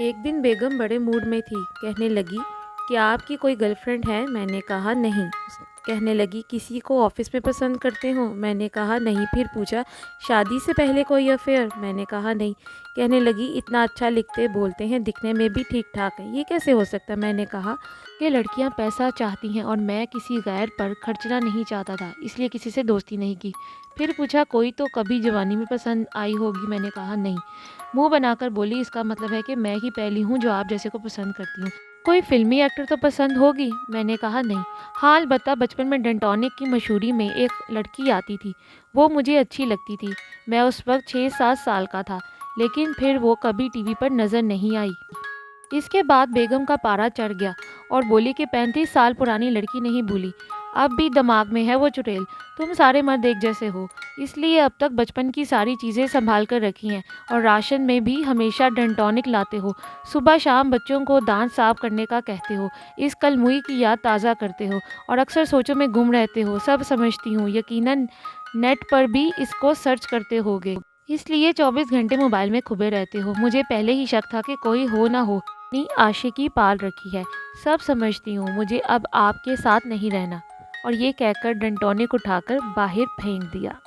एक दिन बेगम बड़े मूड में थी। कहने लगी, क्या आपकी कोई गर्लफ्रेंड है? मैंने कहा नहीं। कहने लगी, किसी को ऑफिस में पसंद करते हो? मैंने कहा नहीं। फिर पूछा, शादी से पहले कोई अफेयर? मैंने कहा नहीं। कहने लगी, इतना अच्छा लिखते बोलते हैं, दिखने में भी ठीक ठाक है, ये कैसे हो सकता? मैंने कहा कि लड़कियां पैसा चाहती हैं और मैं किसी गैर पर खर्चना नहीं चाहता था, इसलिए किसी से दोस्ती नहीं की। फिर पूछा, कोई तो कभी जवानी में पसंद आई होगी? मैंने कहा नहीं। मुंह बनाकर बोली, इसका मतलब है कि मैं ही पहली हूँ जो आप जैसे को पसंद करती हूँ। कोई फिल्मी एक्टर तो पसंद होगी? मैंने कहा नहीं। हाँ, अलबत्ता बचपन में डेंटोनिक की मशहूरी में एक लड़की आती थी, वो मुझे अच्छी लगती थी। मैं उस वक्त 6-7 साल का था, लेकिन फिर वो कभी टीवी पर नज़र नहीं आई। इसके बाद बेगम का पारा चढ़ गया और बोली कि 35 साल पुरानी लड़की नहीं भूली, अब भी दिमाग में है वो चुड़ैल। तुम सारे मर्द एक जैसे हो, इसलिए अब तक बचपन की सारी चीज़ें संभाल कर रखी हैं और राशन में भी हमेशा डेंटोनिक लाते हो। सुबह शाम बच्चों को दांत साफ करने का कहते हो, इस कल मुई की याद ताज़ा करते हो और अक्सर सोचों में गुम रहते हो। सब समझती हूँ, यकीनन नेट पर भी इसको सर्च करते होगे, इसलिए 24 घंटे मोबाइल में खुबे रहते हो। मुझे पहले ही शक था कि कोई हो ना हो अपनी आशिकी पाल रखी है। सब समझती हूँ, मुझे अब आपके साथ नहीं रहना। और ये कहकर डंटोनिक उठाकर बाहर फेंक दिया।